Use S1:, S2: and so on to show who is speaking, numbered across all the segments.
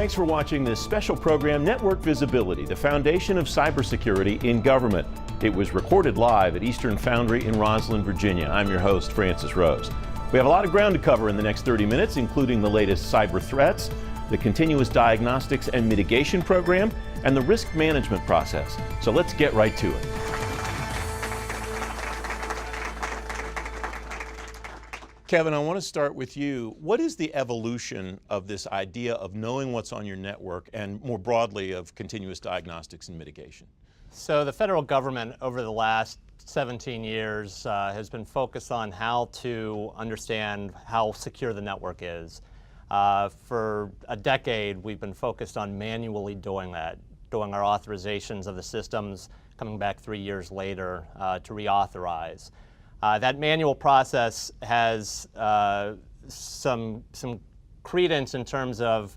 S1: Thanks for watching this special program, Network Visibility, the foundation of cybersecurity in government. It was recorded live at Eastern Foundry in Roslyn, Virginia. I'm your host, Francis Rose. We have a lot of ground to cover in the next 30 minutes, including the latest cyber threats, the continuous diagnostics and mitigation program, and the risk management process. So let's get right to it. Kevin, I want to start with you. What is the evolution of this idea of knowing what's on your network and more broadly of continuous diagnostics and mitigation?
S2: So the federal government over the last 17 years has been focused on how to understand how secure the network is. For a decade, we've been focused on manually doing that, doing our authorizations of the systems, coming back 3 years later to reauthorize. That manual process has some credence in terms of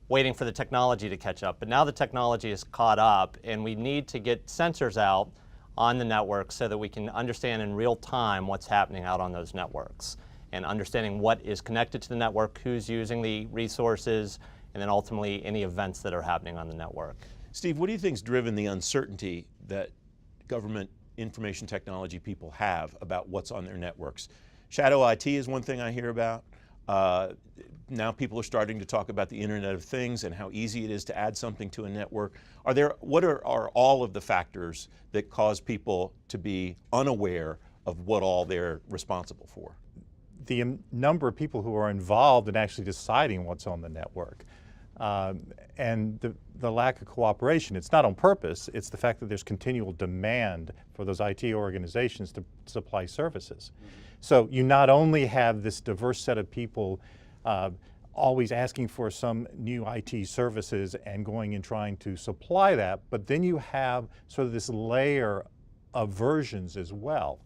S2: waiting for the technology to catch up, but now the technology is caught up and we need to get sensors out on the network so that we can understand in real time what's happening out on those networks and understanding what is connected to the network, who's using the resources, and then ultimately any events that are happening on the network.
S1: Steve, what do you think's driven the uncertainty that government information technology people have about what's on their networks? Shadow IT is one thing I hear about. Now people are starting to talk about the Internet of Things and how easy it is to add something to a network. What are all of the factors that cause people to be unaware of what all they're responsible for?
S3: The number of people who are involved in actually deciding what's on the network. And the lack of cooperation. It's not on purpose, it's the fact that there's continual demand for those IT organizations to supply services. Mm-hmm. So you not only have this diverse set of people always asking for some new IT services and going and trying to supply that, but then you have sort of this layer of versions as well,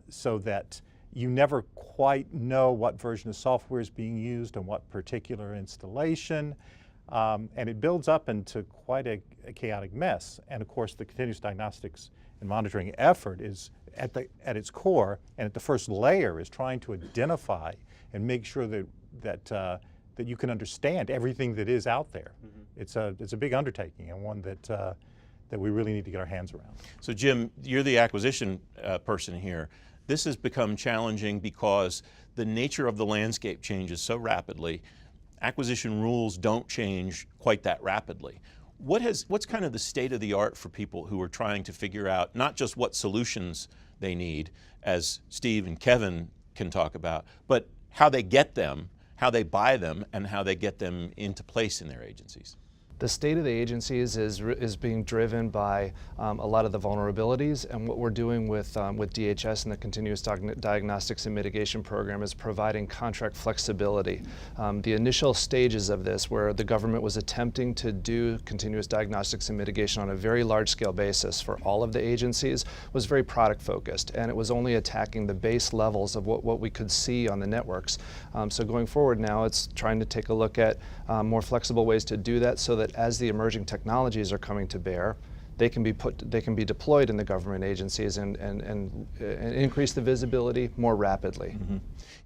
S3: so that you never quite know what version of software is being used and what particular installation, and it builds up into quite a chaotic mess. And of course, the continuous diagnostics and monitoring effort is at its core, and at the first layer is trying to identify and make sure that you can understand everything that is out there. Mm-hmm. It's a big undertaking, and one that we really need to get our hands around.
S1: So Jim, you're the acquisition person here. This has become challenging because the nature of the landscape changes so rapidly. Acquisition rules don't change quite that rapidly. What's kind of the state of the art for people who are trying to figure out not just what solutions they need, as Steve and Kevin can talk about, but how they get them, how they buy them, and how they get them into place in their agencies?
S4: The state of the agencies is being driven by a lot of the vulnerabilities, and what we're doing with DHS and the Continuous Diagnostics and Mitigation Program is providing contract flexibility. The initial stages of this, where the government was attempting to do continuous diagnostics and mitigation on a very large-scale basis for all of the agencies, was very product-focused, and it was only attacking the base levels of what we could see on the networks. So going forward now, it's trying to take a look at more flexible ways to do that, so that as the emerging technologies are coming to bear, they can be deployed in the government agencies and increase the visibility more rapidly.
S1: Mm-hmm.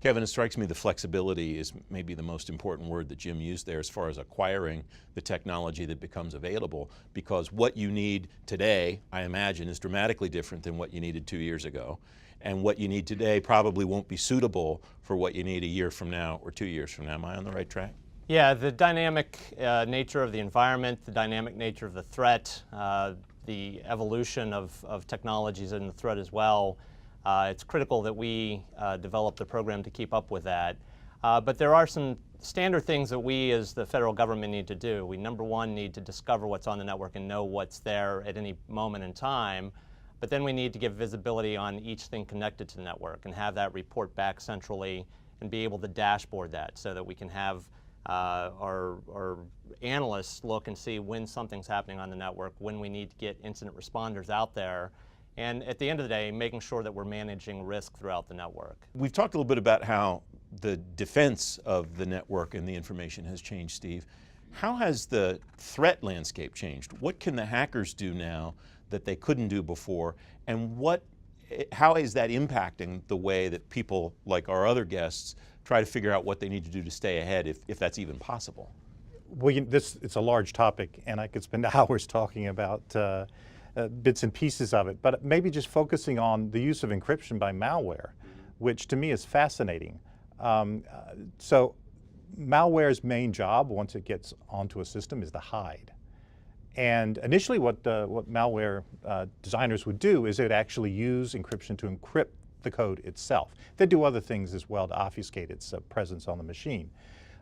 S1: Kevin, it strikes me the flexibility is maybe the most important word that Jim used there as far as acquiring the technology that becomes available, because what you need today, I imagine, is dramatically different than what you needed 2 years ago. And what you need today probably won't be suitable for what you need a year from now or 2 years from now. Am I on the right track?
S2: Yeah, the dynamic nature of the environment, the dynamic nature of the threat, the evolution of technologies and the threat as well, it's critical that we develop the program to keep up with that. But there are some standard things that we as the federal government need to do. We, number one, need to discover what's on the network and know what's there at any moment in time. But then we need to give visibility on each thing connected to the network and have that report back centrally and be able to dashboard that so that we can have our analysts look and see when something's happening on the network, when we need to get incident responders out there, and at the end of the day, making sure that we're managing risk throughout the network.
S1: We've talked a little bit about how the defense of the network and the information has changed, Steve. How has the threat landscape changed? What can the hackers do now that they couldn't do before, and how is that impacting the way that people like our other guests try to figure out what they need to do to stay ahead, if that's even possible?
S3: it's a large topic, and I could spend hours talking about bits and pieces of it, but maybe just focusing on the use of encryption by malware, which to me is fascinating. So malware's main job, once it gets onto a system, is to hide. And initially what malware designers would do is they'd actually use encryption to encrypt the code itself. They'd do other things as well to obfuscate its presence on the machine.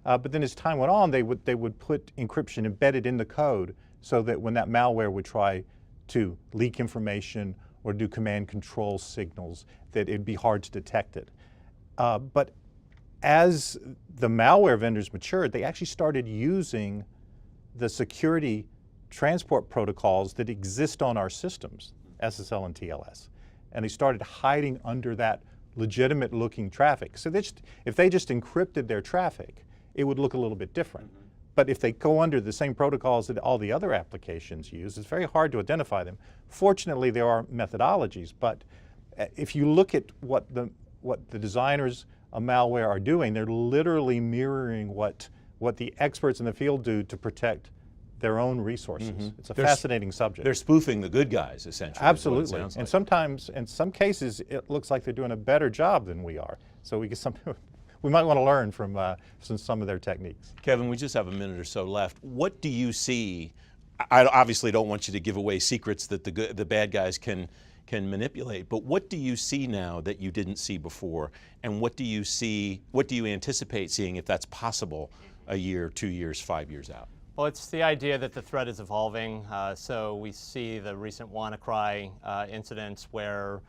S3: But then as time went on, they would put encryption embedded in the code so that when that malware would try to leak information or do command control signals, that it'd be hard to detect it. But as the malware vendors matured, they actually started using the security transport protocols that exist on our systems, SSL and TLS. And they started hiding under that legitimate looking traffic. So if they just encrypted their traffic, it would look a little bit different. But if they go under the same protocols that all the other applications use, it's very hard to identify them. Fortunately, there are methodologies, but if you look at what the designers of malware are doing, they're literally mirroring what the experts in the field do to protect their own resources. It's a fascinating subject.
S1: They're spoofing the good guys, essentially.
S3: Absolutely. And sometimes, in some cases, it looks like they're doing a better job than we are. So we might want to learn from some of their techniques.
S1: Kevin, we just have a minute or so left. What do you see? I obviously don't want you to give away secrets that the bad guys can manipulate, but what do you see now that you didn't see before? And what do you anticipate seeing, if that's possible, a year, 2 years, 5 years out?
S2: Well, it's the idea that the threat is evolving. So we see the recent WannaCry incidents where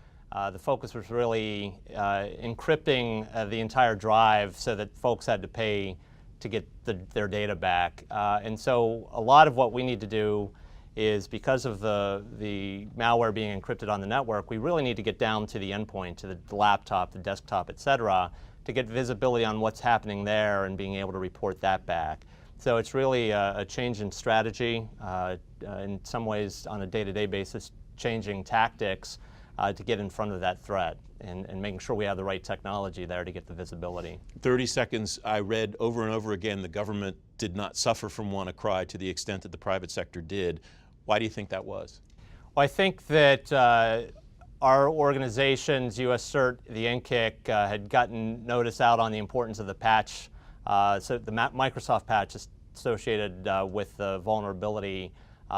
S2: the focus was really encrypting the entire drive so that folks had to pay to get their data back. And so a lot of what we need to do is, because of the malware being encrypted on the network, we really need to get down to the endpoint, to the laptop, the desktop, et cetera, to get visibility on what's happening there and being able to report that back. So it's really a change in strategy, in some ways on a day-to-day basis, changing tactics to get in front of that threat and making sure we have the right technology there to get the visibility.
S1: 30 seconds, I read over and over again the government did not suffer from WannaCry to the extent that the private sector did. Why do you think that was?
S2: Well, I think that our organizations, US CERT, the NCIC, had gotten notice out on the importance of the patch. So the Microsoft patch associated with the vulnerability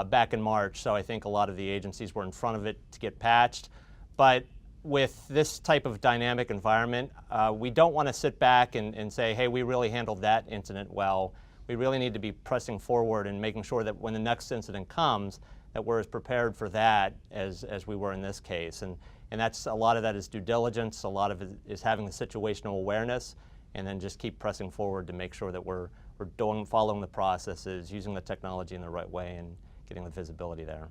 S2: back in March. So I think a lot of the agencies were in front of it to get patched. But with this type of dynamic environment, we don't want to sit back and say, hey, we really handled that incident well. We really need to be pressing forward and making sure that when the next incident comes, that we're as prepared for that as we were in this case. And that's, a lot of that is due diligence, a lot of it is having the situational awareness, and then just keep pressing forward to make sure that we're following the processes, using the technology in the right way, and getting the visibility there.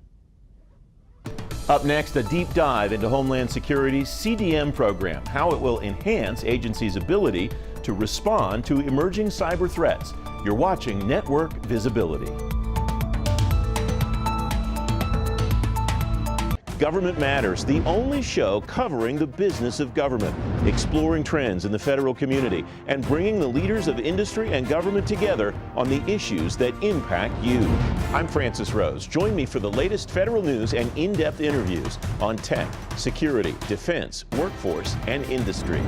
S1: Up next, a deep dive into Homeland Security's CDM program, how it will enhance agencies' ability to respond to emerging cyber threats. You're watching Network Visibility. Government Matters, the only show covering the business of government, exploring trends in the federal community, and bringing the leaders of industry and government together on the issues that impact you. I'm Francis Rose. Join me for the latest federal news and in-depth interviews on tech, security, defense, workforce, and industry.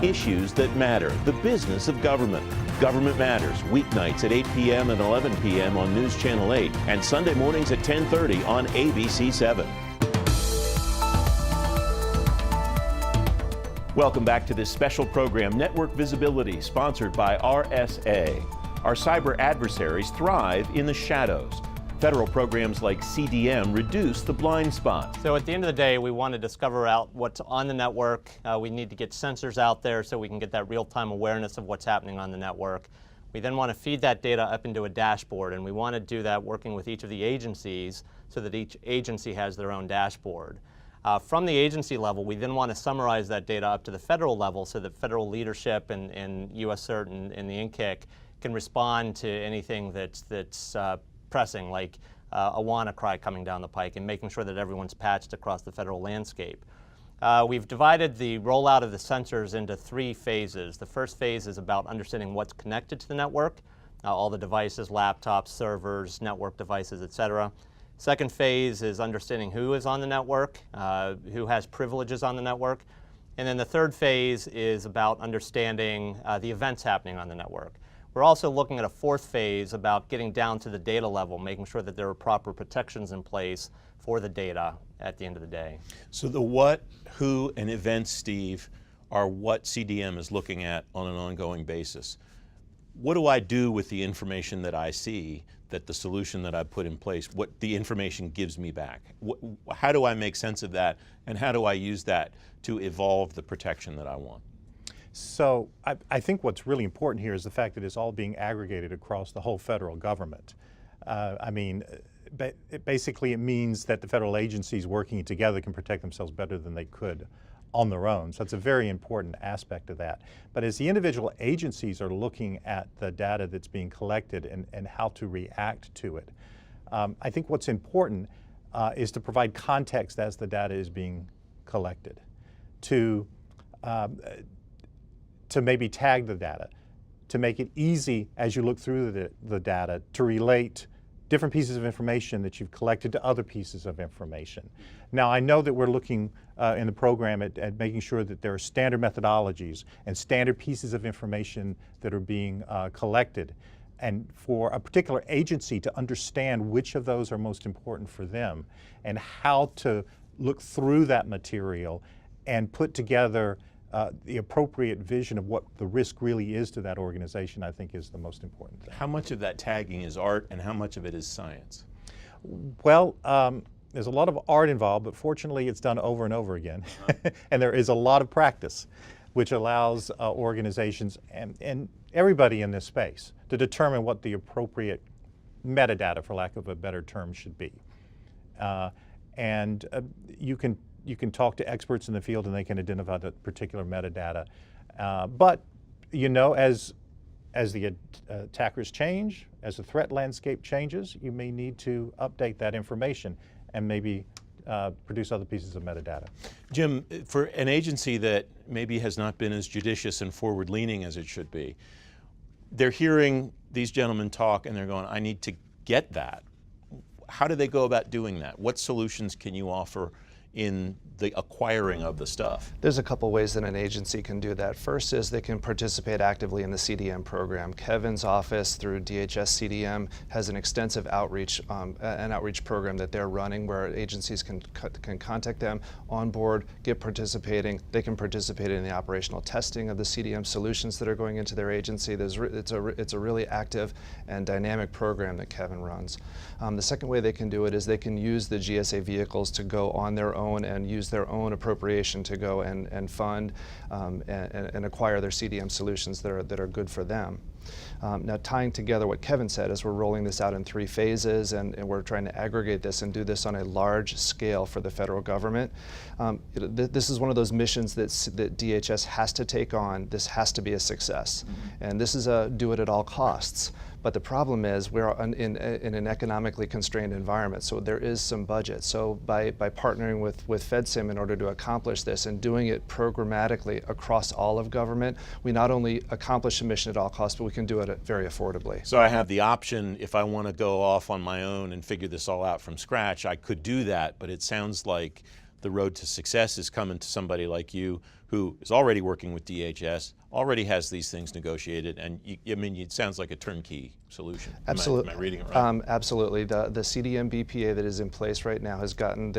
S1: Issues that matter, the business of government. Government Matters, weeknights at 8 p.m. and 11 p.m. on News Channel 8, and Sunday mornings at 10:30 on ABC 7. Welcome back to this special program, Network Visibility, sponsored by RSA. Our cyber adversaries thrive in the shadows. Federal programs like CDM reduce the blind spot.
S2: So at the end of the day, we want to discover out what's on the network. We need to get sensors out there so we can get that real-time awareness of what's happening on the network. We then want to feed that data up into a dashboard, and we want to do that working with each of the agencies so that each agency has their own dashboard. From the agency level, we then want to summarize that data up to the federal level so that federal leadership and US CERT and the NCIC can respond to anything that's pressing, like a WannaCry coming down the pike, and making sure that everyone's patched across the federal landscape. We've divided the rollout of the sensors into 3 phases. The first phase is about understanding what's connected to the network. all the devices, laptops, servers, network devices, etc. Second phase is understanding who is on the network, who has privileges on the network. And then the third phase is about understanding the events happening on the network. We're also looking at a fourth phase about getting down to the data level, making sure that there are proper protections in place for the data at the end of the day.
S1: So the what, who, and events, Steve, are what CDM is looking at on an ongoing basis. What do I do with the information that I see, that the solution that I put in place, what the information gives me back? How do I make sense of that, and how do I use that to evolve the protection that I want?
S3: So I think what's really important here is the fact that it's all being aggregated across the whole federal government. Basically it means that the federal agencies working together can protect themselves better than they could on their own. So it's a very important aspect of that. But as the individual agencies are looking at the data that's being collected and how to react to it, I think what's important is to provide context as the data is being collected, to maybe tag the data, to make it easy as you look through the data to relate different pieces of information that you've collected to other pieces of information. Now I know that we're looking in the program at making sure that there are standard methodologies and standard pieces of information that are being collected, and for a particular agency to understand which of those are most important for them and how to look through that material and put together the appropriate vision of what the risk really is to that organization, I think is the most important thing.
S1: How much of that tagging is art and how much of it is science?
S3: Well, there's a lot of art involved, but fortunately it's done over and over again. And there is a lot of practice, which allows organizations and everybody in this space to determine what the appropriate metadata, for lack of a better term, should be. You can talk to experts in the field and they can identify the particular metadata. But you know, as the attackers change, as the threat landscape changes, you may need to update that information and maybe produce other pieces of metadata.
S1: Jim, for an agency that maybe has not been as judicious and forward-leaning as it should be, they're hearing these gentlemen talk and they're going, I need to get that. How do they go about doing that? What solutions can you offer in the acquiring of the stuff?
S4: There's a couple ways that an agency can do that. First is they can participate actively in the CDM program. Kevin's office through DHS CDM has an extensive outreach program that they're running where agencies can contact them, on board, get participating. They can participate in the operational testing of the CDM solutions that are going into their agency. It's a really active and dynamic program that Kevin runs. The second way they can do it is they can use the GSA vehicles to go on their own and use their own appropriation to go and fund and acquire their CDM solutions that are good for them. Now, tying together what Kevin said is we're rolling this out in 3 phases and we're trying to aggregate this and do this on a large scale for the federal government. This is one of those missions that DHS has to take on. This has to be a success. And this is a do it at all costs. But the problem is we're in an economically constrained environment, so there is some budget. So by partnering with FedSim in order to accomplish this and doing it programmatically across all of government, we not only accomplish a mission at all costs, but we can do it very affordably.
S1: So I have the option, if I want to go off on my own and figure this all out from scratch, I could do that, but it sounds like the road to success is coming to somebody like you who is already working with DHS, already has these things negotiated, and it sounds like a turnkey solution.
S4: Absolutely.
S1: Am I reading it right?
S4: Absolutely. The CDM BPA that is in place right now has gotten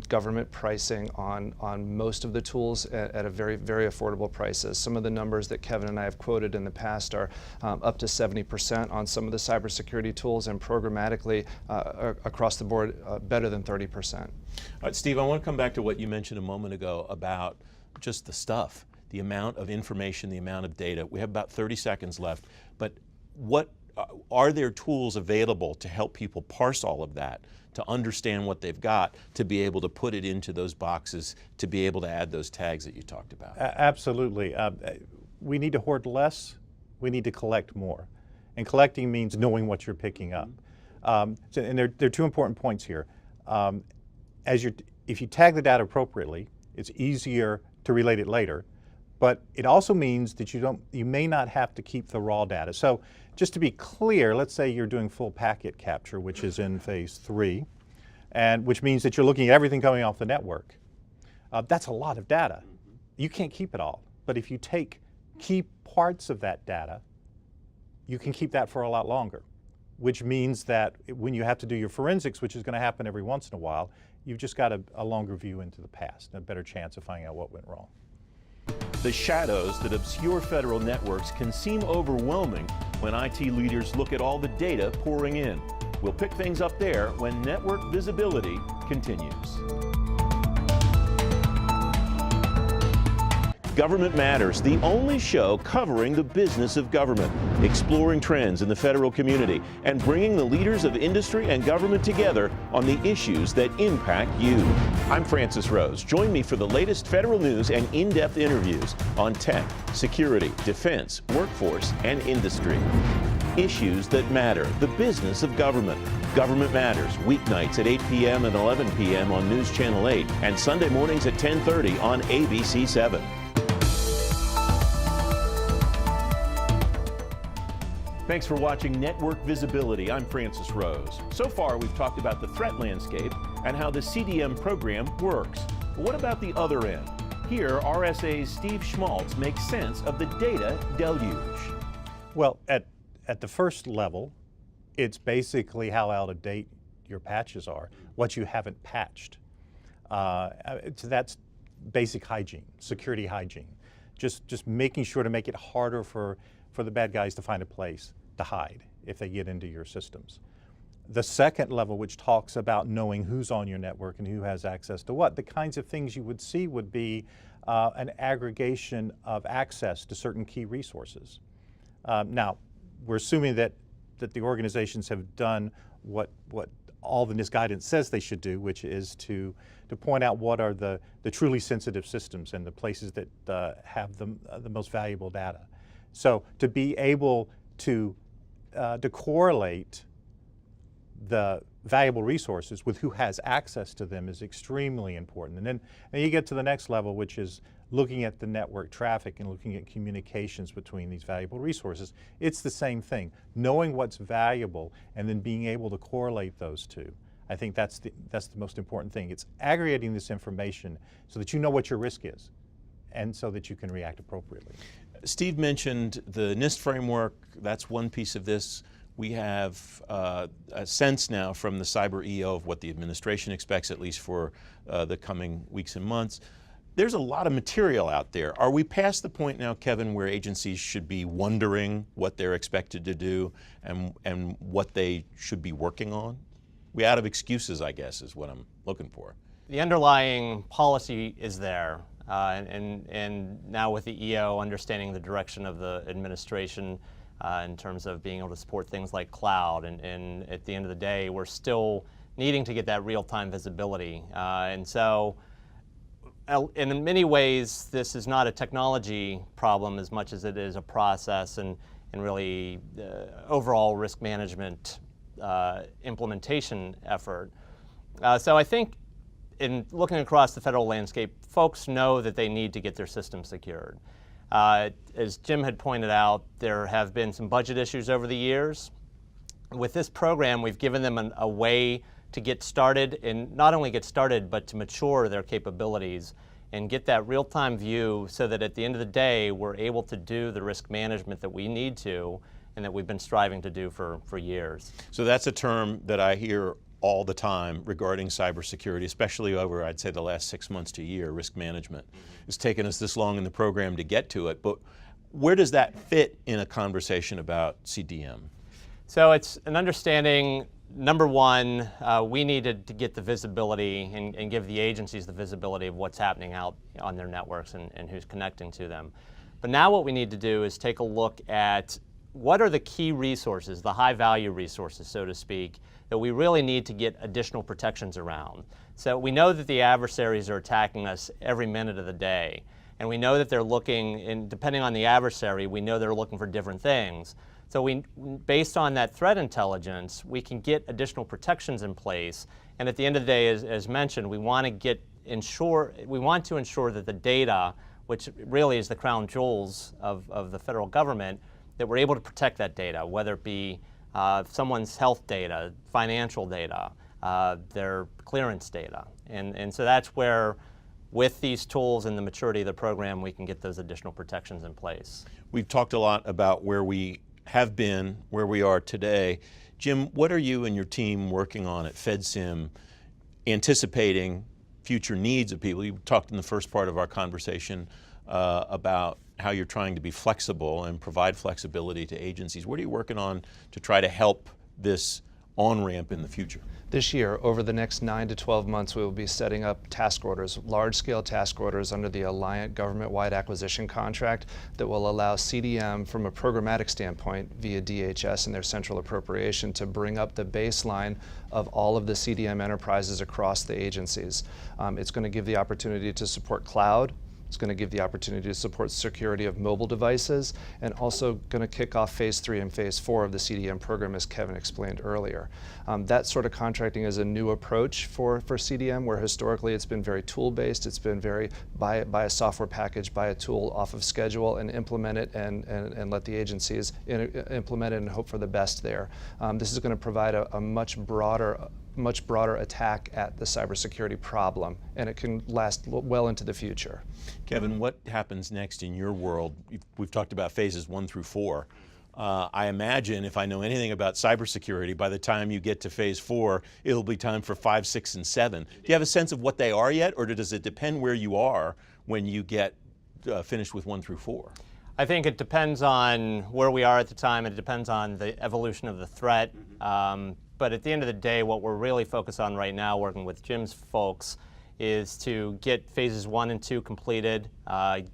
S4: government pricing on most of the tools at a very, very affordable prices. Some of the numbers that Kevin and I have quoted in the past are up to 70% on some of the cybersecurity tools, and programmatically across the board better than 30%.
S1: All right, Steve, I want to come back to what you mentioned a moment ago about just the stuff, the amount of information, the amount of data. We have about 30 seconds left, but what are there tools available to help people parse all of that, to understand what they've got, to be able to put it into those boxes, to be able to add those tags that you talked about?
S3: Absolutely. We need to hoard less, we need to collect more. And collecting means knowing what you're picking up. And there are 2 important points here. If you tag the data appropriately, it's easier to relate it later. But it also means that you may not have to keep the raw data. So just to be clear, let's say you're doing full packet capture, which is in phase 3, and which means that you're looking at everything coming off the network. That's a lot of data. You can't keep it all. But if you take key parts of that data, you can keep that for a lot longer, which means that when you have to do your forensics, which is going to happen every once in a while, you've just got a longer view into the past and a better chance of finding out what went wrong.
S1: The shadows that obscure federal networks can seem overwhelming when IT leaders look at all the data pouring in. We'll pick things up there when Network Visibility continues. Government Matters, the only show covering the business of government, exploring trends in the federal community, and bringing the leaders of industry and government together on the issues that impact you. I'm Francis Rose. Join me for the latest federal news and in-depth interviews on tech, security, defense, workforce, and industry. Issues that matter, the business of government. Government Matters, weeknights at 8 p.m. and 11 p.m. on News Channel 8, and Sunday mornings at 10:30 on ABC 7. Thanks for watching Network Visibility. I'm Francis Rose. So far, we've talked about the threat landscape and how the CDM program works. But what about the other end? Here, RSA's Steve Schmaltz makes sense of the data deluge.
S3: Well, at the first level, it's basically how out of date your patches are, what you haven't patched. So that's basic hygiene, security hygiene. Just making sure to make it harder for the bad guys to find a place to hide if they get into your systems. The second level, which talks about knowing who's on your network and who has access to what, the kinds of things you would see would be an aggregation of access to certain key resources. Now, we're assuming that the organizations have done what all the NIST guidance says they should do, which is to point out what are the truly sensitive systems and the places that have the most valuable data. So to be able to correlate the valuable resources with who has access to them is extremely important. And then you get to the next level, which is looking at the network traffic and looking at communications between these valuable resources. It's the same thing, knowing what's valuable and then being able to correlate those two. I think that's the most important thing. It's aggregating this information so that you know what your risk is and so that you can react appropriately.
S1: Steve mentioned the NIST framework. That's one piece of this. We have a sense now from the Cyber EO of what the administration expects, at least for the coming weeks and months. There's a lot of material out there. Are we past the point now, Kevin, where agencies should be wondering what they're expected to do and what they should be working on? We out of excuses, I guess, is what I'm looking for.
S2: The underlying policy is there. And now with the EO understanding the direction of the administration in terms of being able to support things like cloud, and at the end of the day, we're still needing to get that real-time visibility. And so in many ways, this is not a technology problem as much as it is a process and really overall risk management implementation effort. So I think in looking across the federal landscape, folks know that they need to get their system secured. As Jim had pointed out, there have been some budget issues over the years. With this program, we've given them a way to get started, and not only get started, but to mature their capabilities and get that real-time view so that at the end of the day, we're able to do the risk management that we need to and that we've been striving to do for years.
S1: So that's a term that I hear all the time regarding cybersecurity, especially over, I'd say, the last 6 months to a year. Risk management. It's taken us this long in the program to get to it, but where does that fit in a conversation about CDM?
S2: So it's an understanding, number one, we needed to get the visibility and give the agencies the visibility of what's happening out on their networks and who's connecting to them. But now what we need to do is take a look at what are the key resources, the high value resources, so to speak, that we really need to get additional protections around. So we know that the adversaries are attacking us every minute of the day. And we know that they're looking, and depending on the adversary, we know they're looking for different things. So based on that threat intelligence, we can get additional protections in place. And at the end of the day, as mentioned, we want to ensure that the data, which really is the crown jewels of the federal government, that we're able to protect that data, whether it be someone's health data, financial data, their clearance data. And so that's where, with these tools and the maturity of the program, we can get those additional protections in place.
S1: We've talked a lot about where we have been, where we are today. Jim, what are you and your team working on at FedSim, anticipating future needs of people? You talked in the first part of our conversation about how you're trying to be flexible and provide flexibility to agencies. What are you working on to try to help this on-ramp in the future?
S4: This year, over the next 9 to 12 months, we will be setting up task orders, large-scale task orders under the Alliant government-wide acquisition contract that will allow CDM, from a programmatic standpoint, via DHS and their central appropriation, to bring up the baseline of all of the CDM enterprises across the agencies. It's going to give the opportunity to support cloud. It's going to give the opportunity to support security of mobile devices, and also going to kick off phase 3 and phase 4 of the CDM program, as Kevin explained earlier. That sort of contracting is a new approach for CDM, where historically it's been very tool-based. It's been very buy a software package, buy a tool off of schedule, and implement it, and let the agencies implement it and hope for the best there. This is going to provide a much broader attack at the cybersecurity problem, and it can last well into the future.
S1: Kevin, what happens next in your world? We've talked about phases 1 through 4. I imagine, if I know anything about cybersecurity, by the time you get to phase 4, it'll be time for 5, 6, and 7. Do you have a sense of what they are yet, or does it depend where you are when you get finished with 1 through 4?
S2: I think it depends on where we are at the time. It depends on the evolution of the threat. But at the end of the day, what we're really focused on right now, working with Jim's folks, is to get phases 1 and 2 completed,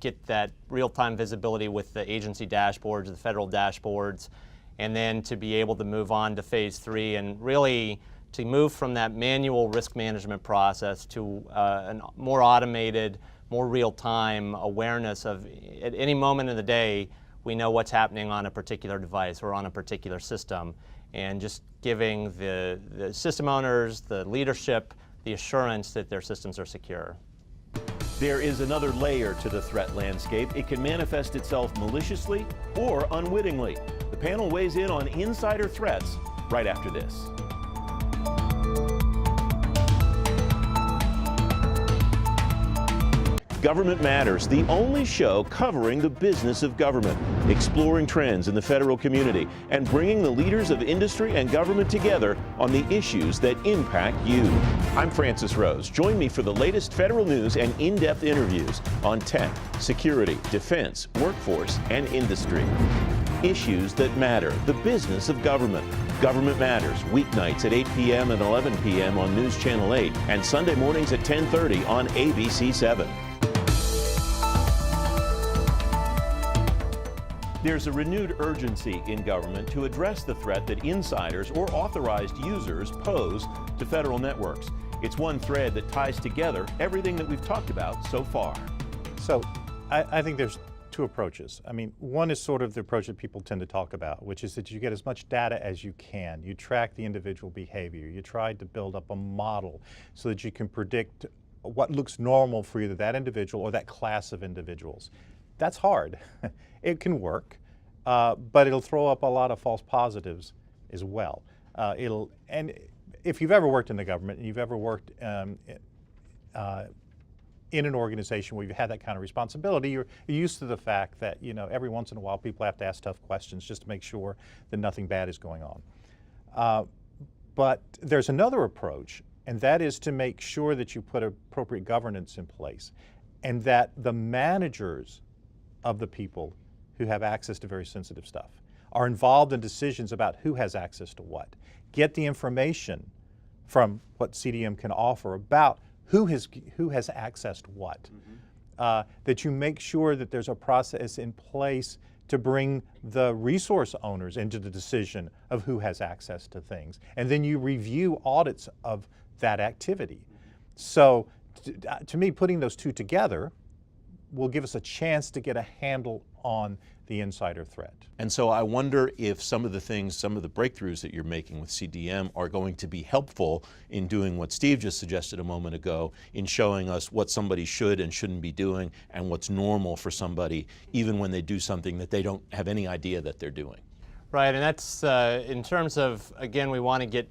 S2: get that real-time visibility with the agency dashboards, the federal dashboards, and then to be able to move on to phase 3 and really to move from that manual risk management process to a more automated, more real-time awareness of, at any moment of the day, we know what's happening on a particular device or on a particular system, and just giving the system owners, the leadership, the assurance that their systems are secure.
S1: There is another layer to the threat landscape. It can manifest itself maliciously or unwittingly. The panel weighs in on insider threats right after this. Government Matters, the only show covering the business of government, exploring trends in the federal community, and bringing the leaders of industry and government together on the issues that impact you. I'm Francis Rose. Join me for the latest federal news and in-depth interviews on tech, security, defense, workforce, and industry. Issues that matter, the business of government. Government Matters, weeknights at 8 p.m. and 11 p.m. on News Channel 8, and Sunday mornings at 10:30 on ABC 7. There's a renewed urgency in government to address the threat that insiders or authorized users pose to federal networks. It's one thread that ties together everything that we've talked about so far.
S3: So I think there's two approaches. I mean, one is sort of the approach that people tend to talk about, which is that you get as much data as you can. You track the individual behavior. You try to build up a model so that you can predict what looks normal for either that individual or that class of individuals. That's hard. It can work, but it'll throw up a lot of false positives as well. And if you've ever worked in the government and you've ever worked in an organization where you've had that kind of responsibility, you're used to the fact that, you know, every once in a while people have to ask tough questions just to make sure that nothing bad is going on. But there's another approach, and that is to make sure that you put appropriate governance in place and that the managers of the people who have access to very sensitive stuff are involved in decisions about who has access to what. Get the information from what CDM can offer about who has accessed what. That you make sure that there's a process in place to bring the resource owners into the decision of who has access to things. And then you review audits of that activity. So to me, putting those two together will give us a chance to get a handle on the insider threat.
S1: And so I wonder if some of the breakthroughs that you're making with CDM are going to be helpful in doing what Steve just suggested a moment ago, in showing us what somebody should and shouldn't be doing and what's normal for somebody, even when they do something that they don't have any idea that they're doing.
S2: Right, and that's in terms of, again, we want to get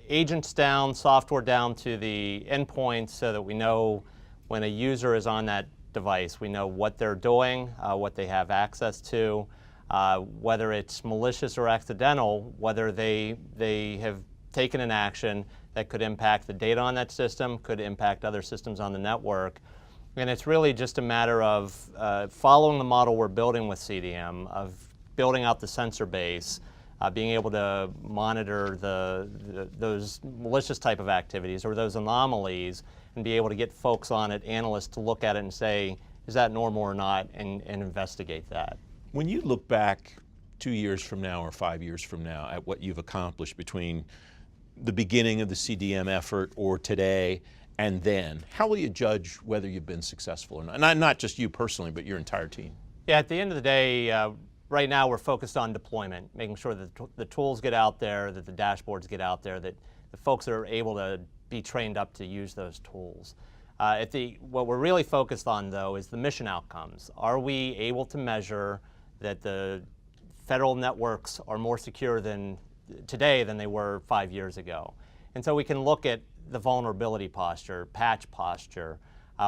S2: agents down, software down to the endpoints so that we know when a user is on that device, we know what they're doing, what they have access to, whether it's malicious or accidental, whether they have taken an action that could impact the data on that system, could impact other systems on the network. And it's really just a matter of following the model we're building with CDM, of building out the sensor base, being able to monitor those malicious type of activities or those anomalies, and be able to get folks on it, analysts, to look at it and say, is that normal or not, and investigate that.
S1: When you look back 2 years from now or 5 years from now at what you've accomplished between the beginning of the CDM effort or today and then, how will you judge whether you've been successful or not? Not just you personally, but your entire team.
S2: Yeah, at the end of the day, right now we're focused on deployment, making sure that the tools get out there, that the dashboards get out there, that the folks are able to be trained up to use those tools. What we're really focused on, though, is the mission outcomes. Are we able to measure that the federal networks are more secure today than they were 5 years ago? And so we can look at the vulnerability posture, patch posture.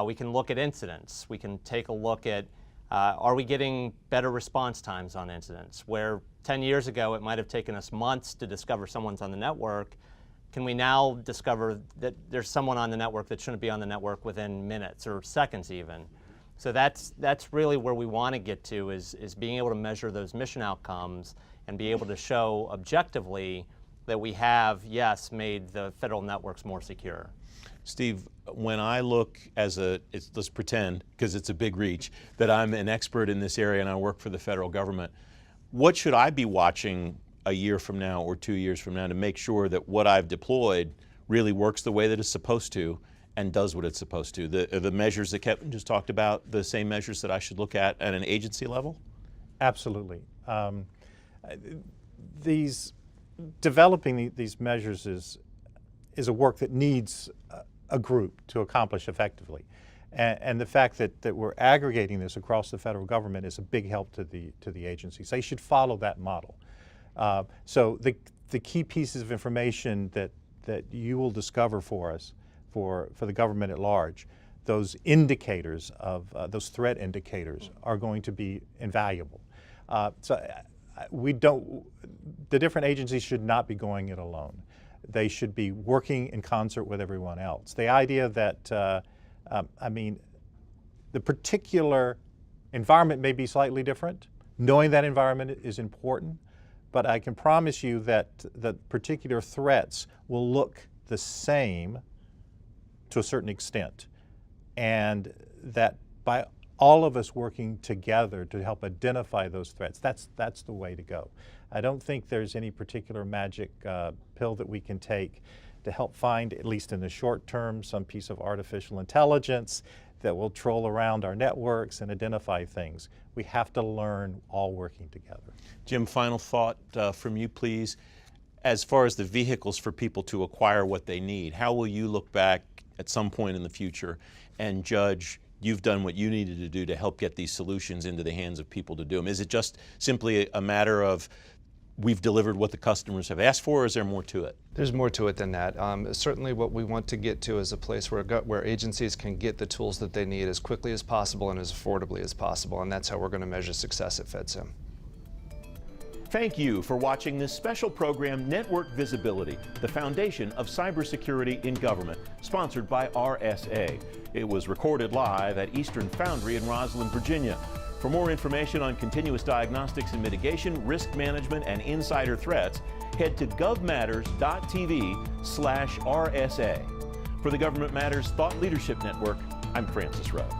S2: We can look at incidents. We can take a look at are we getting better response times on incidents? Where 10 years ago it might have taken us months to discover someone's on the network, can we now discover that there's someone on the network that shouldn't be on the network within minutes or seconds even? So that's really where we want to get to, is being able to measure those mission outcomes and be able to show objectively that we have, yes, made the federal networks more secure.
S1: Steve, when I look let's pretend, because it's a big reach, that I'm an expert in this area and I work for the federal government, what should I be watching a year from now or 2 years from now to make sure that what I've deployed really works the way that it's supposed to and does what it's supposed to? The measures that Kevin just talked about, the same measures that I should look at an agency level?
S3: Absolutely. Developing these measures is a work that needs a group to accomplish effectively. And the fact that we're aggregating this across the federal government is a big help to the agencies. They should follow that model. So the key pieces of information that you will discover for us, for the government at large, those indicators those threat indicators are going to be invaluable. The different agencies should not be going it alone. They should be working in concert with everyone else. The idea that, the particular environment may be slightly different. Knowing that environment is important, but I can promise you that the particular threats will look the same to a certain extent, and that by all of us working together to help identify those threats, that's the way to go. I don't think there's any particular magic pill that we can take to help find, at least in the short term, some piece of artificial intelligence that will troll around our networks and identify things. We have to learn all working together.
S1: Jim, final thought from you, please. As far as the vehicles for people to acquire what they need, how will you look back at some point in the future and judge you've done what you needed to do to help get these solutions into the hands of people to do them? Is it just simply a matter of we've delivered what the customers have asked for, or is there more to it?
S4: There's more to it than that. Certainly what we want to get to is a place where agencies can get the tools that they need as quickly as possible and as affordably as possible, and that's how we're going to measure success at FedSim.
S1: Thank you for watching this special program, Network Visibility, the foundation of cybersecurity in government, sponsored by RSA. It was recorded live at Eastern Foundry in Rosslyn, Virginia. For more information on continuous diagnostics and mitigation, risk management, and insider threats, head to govmatters.tv/RSA. For the Government Matters Thought Leadership Network, I'm Francis Rose.